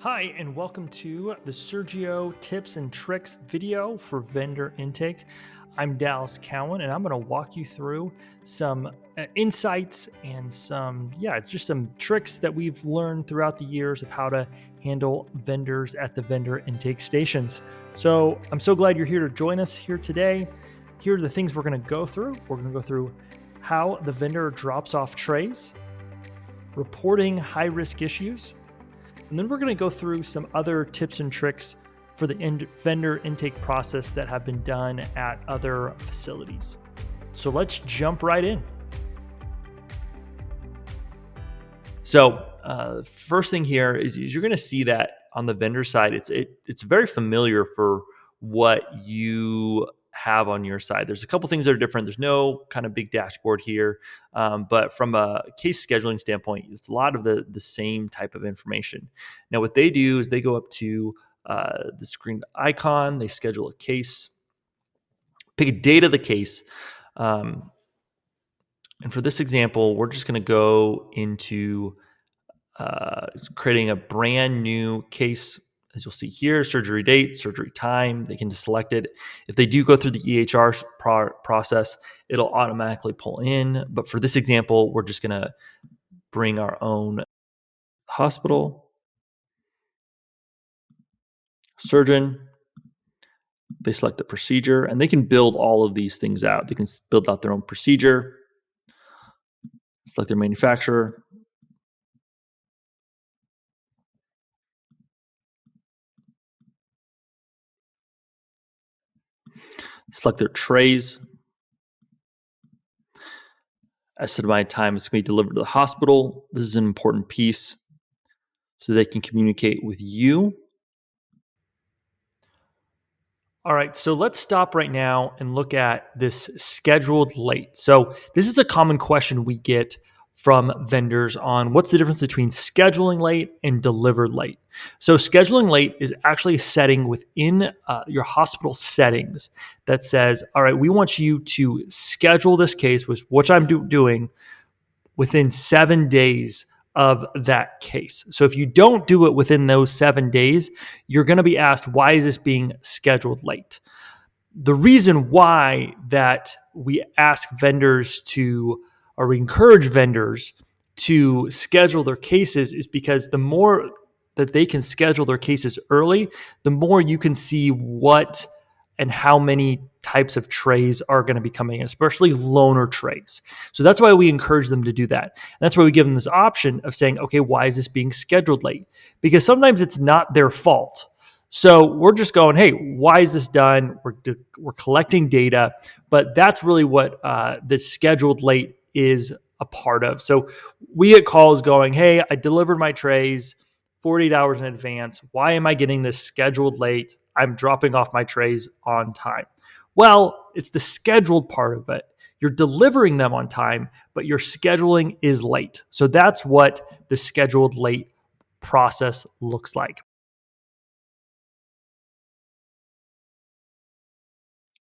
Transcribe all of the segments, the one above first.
Hi, and welcome to the Sergio Tips and Tricks video for vendor intake. I'm Dallas Cowan, and I'm going to walk you through some insights and just some tricks that we've learned throughout the years of how to handle vendors at the vendor intake stations. So I'm so glad you're here to join us here today. Here are the things we're going to go through. We're going to go through how the vendor drops off trays, reporting high risk issues, and then we're going to go through some other tips and tricks for the vendor intake process that have been done at other facilities. So let's jump right in. So first thing here is you're going to see that on the vendor side, it's very familiar for what you have on your side. There's a couple things that are different. There's no kind of big dashboard here, but from a case scheduling standpoint, it's a lot of the same type of information. Now, what they do is they go up to the screen icon, they schedule a case, pick a date of the case. And for this example, we're just going to go into creating a brand new case. As you'll see here, surgery date, surgery time, they can just select it. If they do go through the EHR process, it'll automatically pull in. But for this example, we're just going to bring our own hospital, surgeon. They select the procedure, and they can build all of these things out. They can build out their own procedure, select their manufacturer, select their trays. Estimated time it's going to be delivered to the hospital. This is an important piece so they can communicate with you. All right, so let's stop right now and look at this scheduled late. So this is a common question we get from vendors on what's the difference between scheduling late and delivered late. So scheduling late is actually a setting within your hospital settings that says, all right, we want you to schedule this case, which I'm doing, within 7 days of that case. So if you don't do it within those 7 days, you're going to be asked, why is this being scheduled late? The reason why that we ask vendors to, or we encourage vendors to schedule their cases is because the more that they can schedule their cases early, the more you can see what and how many types of trays are going to be coming in, especially loaner trays. So that's why we encourage them to do that. And that's why we give them this option of saying, okay, why is this being scheduled late? Because sometimes it's not their fault. So we're just going, hey, why is this done? We're collecting data, but that's really what the scheduled late is a part of. So we get calls going, hey, I delivered my trays 48 hours in advance. Why am I getting this scheduled late? I'm dropping off my trays on time. Well, it's the scheduled part of it. You're delivering them on time, but your scheduling is late. So that's what the scheduled late process looks like.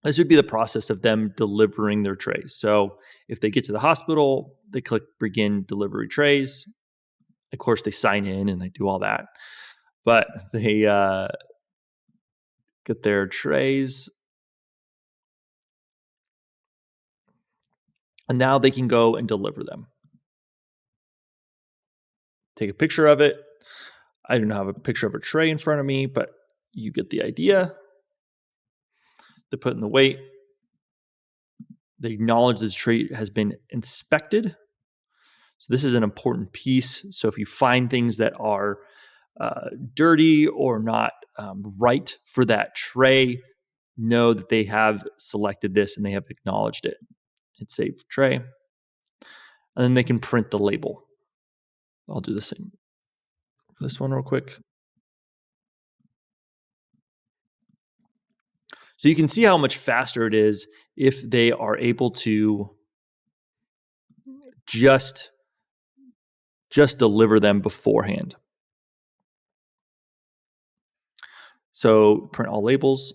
This would be the process of them delivering their trays. So if they get to the hospital, they click begin delivery trays. Of course, they sign in and they do all that, but they get their trays, and now they can go and deliver them. Take a picture of it. I don't have a picture of a tray in front of me, but you get the idea. They put in the weight. They acknowledge this tray has been inspected. So this is an important piece. So if you find things that are dirty or not right for that tray, know that they have selected this and they have acknowledged it. Hit save tray. And then they can print the label. I'll do the same for this one real quick. So you can see how much faster it is if they are able to just deliver them beforehand. So print all labels.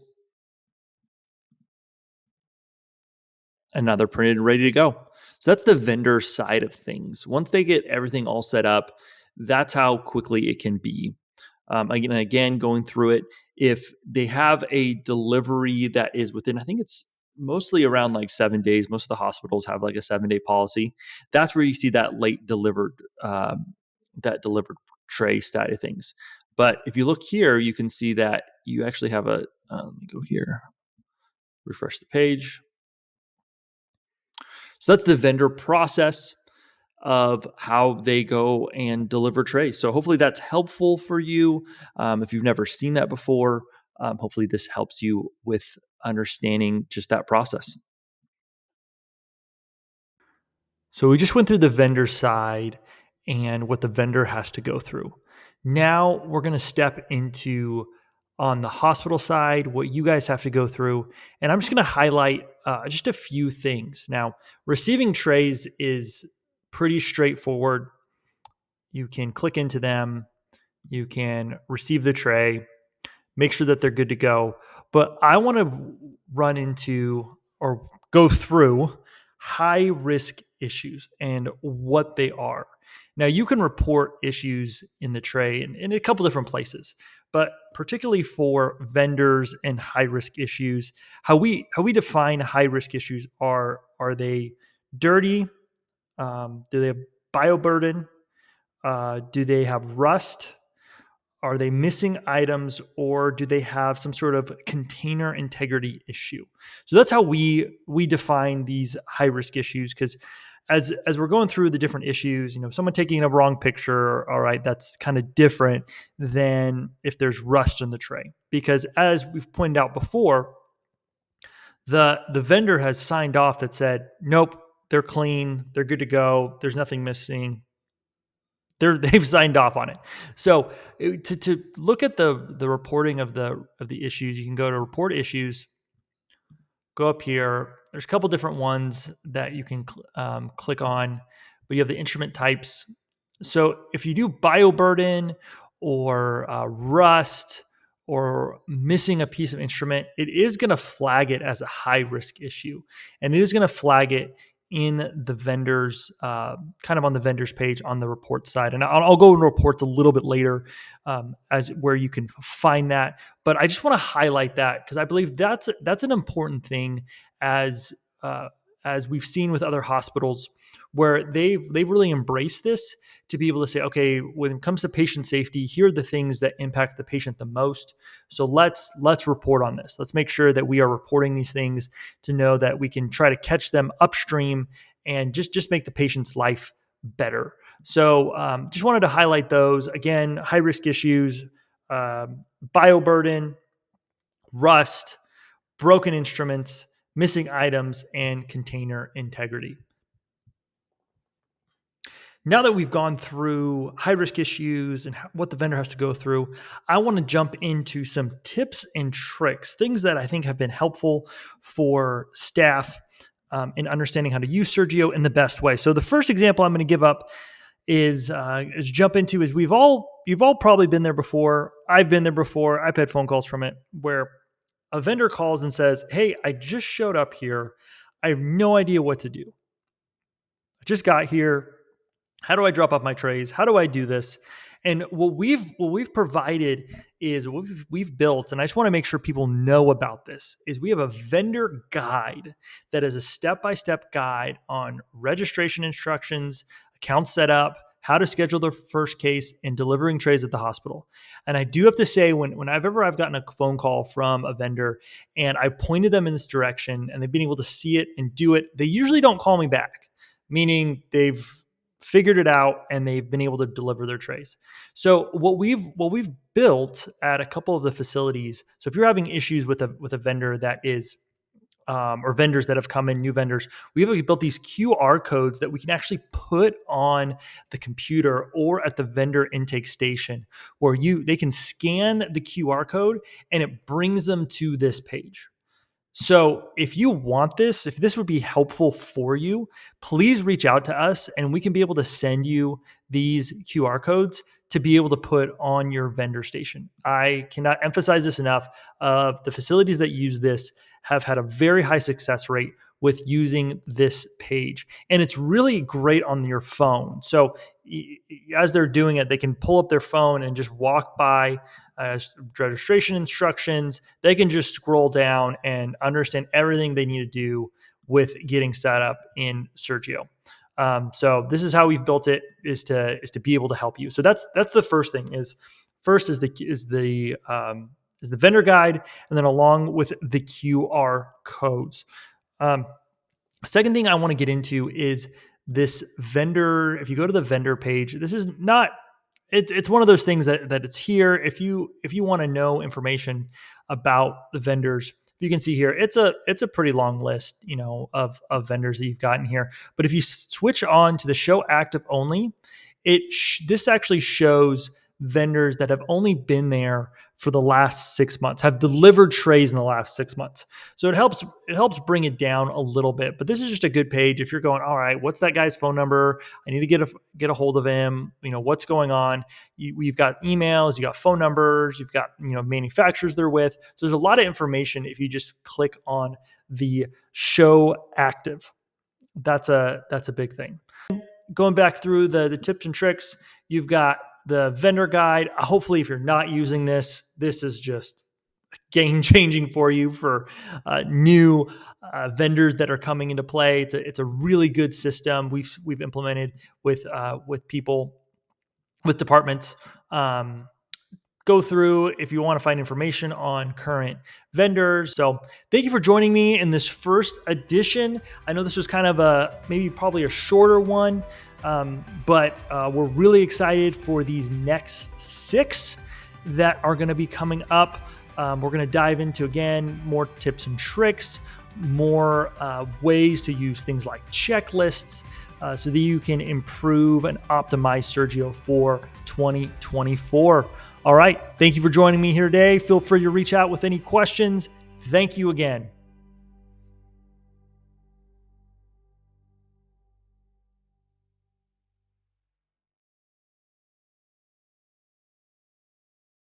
And now they're printed and ready to go. So that's the vendor side of things. Once they get everything all set up, that's how quickly it can be. Again, going through it, if they have a delivery that is within, I think it's mostly around like 7 days. Most of the hospitals have like a 7-day policy. That's where you see that delivered tray side of things. But if you look here, you can see that you actually have a. Let me go here, refresh the page. So that's the vendor process of how they go and deliver trays. So hopefully that's helpful for you. If you've never seen that before, hopefully this helps you with understanding just that process. So we just went through the vendor side and what the vendor has to go through. Now we're going to step into on the hospital side, what you guys have to go through. And I'm just going to highlight just a few things. Now, receiving trays is pretty straightforward. You can click into them, you can receive the tray, make sure that they're good to go. But I want to run into or go through high risk issues and what they are. Now, you can report issues in the tray in a couple different places, but particularly for vendors and high risk issues, how we define high risk issues are they dirty? Do they have bioburden? Do they have rust? Are they missing items, or do they have some sort of container integrity issue? So that's how we define these high risk issues. Because as we're going through the different issues, someone taking a wrong picture, all right, that's kind of different than if there's rust in the tray. Because as we've pointed out before, the vendor has signed off that said, nope, they're clean, they're good to go, there's nothing missing, they've signed off on it. So to look at the reporting of the issues, you can go to report issues, go up here. There's a couple different ones that you can click on, but you have the instrument types. So if you do bioburden or rust or missing a piece of instrument, it is going to flag it as a high risk issue, and it is going to flag it in the vendors, kind of on the vendors page on the report side. And I'll go into reports a little bit later as where you can find that. But I just want to highlight that because I believe that's an important thing as uh, as we've seen with other hospitals where they've really embraced this to be able to say, okay, when it comes to patient safety, here are the things that impact the patient the most. So let's report on this. Let's make sure that we are reporting these things to know that we can try to catch them upstream and just make the patient's life better. So just wanted to highlight those again: high risk issues, bioburden, rust, broken instruments, missing items, and container integrity. Now that we've gone through high risk issues and what the vendor has to go through, I want to jump into some tips and tricks, things that I think have been helpful for staff in understanding how to use Sergio in the best way. So the first example I'm going to give up is jump into is you've all probably been there before. I've been there before. I've had phone calls from it where a vendor calls and says, "Hey, I just showed up here. I have no idea what to do. I just got here. How do I drop off my trays? How do I do this?" And what we've provided is we've built, and I just want to make sure people know about this, is we have a vendor guide that is a step-by-step guide on registration instructions, account setup, how to schedule their first case, and delivering trays at the hospital. And I do have to say, when I've gotten a phone call from a vendor and I pointed them in this direction and they've been able to see it and do it, they usually don't call me back, meaning they've figured it out and they've been able to deliver their trays. So what we've built at a couple of the facilities. So if you're having issues with a vendor that is or vendors that have come in, new vendors, we've built these QR codes that we can actually put on the computer or at the vendor intake station, where they can scan the QR code and it brings them to this page. So if you want this, if this would be helpful for you, please reach out to us and we can be able to send you these QR codes to be able to put on your vendor station. I cannot emphasize this enough. The facilities that use this have had a very high success rate with using this page. And it's really great on your phone. So as they're doing it, they can pull up their phone and just walk by registration instructions. They can just scroll down and understand everything they need to do with getting set up in Sergio. So this is how we've built it, is to be able to help you. So that's the first thing. Is the vendor guide, and then along with the QR codes. Second thing I want to get into is this vendor. If you go to the vendor page, this is not. It's one of those things that it's here. If you want to know information about the vendors, you can see here. It's a pretty long list, of vendors that you've gotten here. But if you switch on to the show active only, this actually shows vendors that have only been there for the last 6 months, have delivered trays in the last 6 months. So it helps bring it down a little bit. But this is just a good page if you're going, all right, what's that guy's phone number? I need to get a hold of him. What's going on? You've got emails, you got phone numbers, you've got manufacturers they're with. So there's a lot of information if you just click on the show active. That's a big thing. Going back through the tips and tricks, you've got the vendor guide. Hopefully, if you're not using this is just game changing for you for new vendors that are coming into play. It's a really good system we've implemented with people, with departments. Go through if you want to find information on current vendors. So thank you for joining me in this first edition. I know this was kind of probably a shorter one, but we're really excited for these next 6 that are going to be coming up. We're going to dive into, again, more tips and tricks, more ways to use things like checklists, so that you can improve and optimize Sergio for 2024. All right. Thank you for joining me here today. Feel free to reach out with any questions. Thank you again.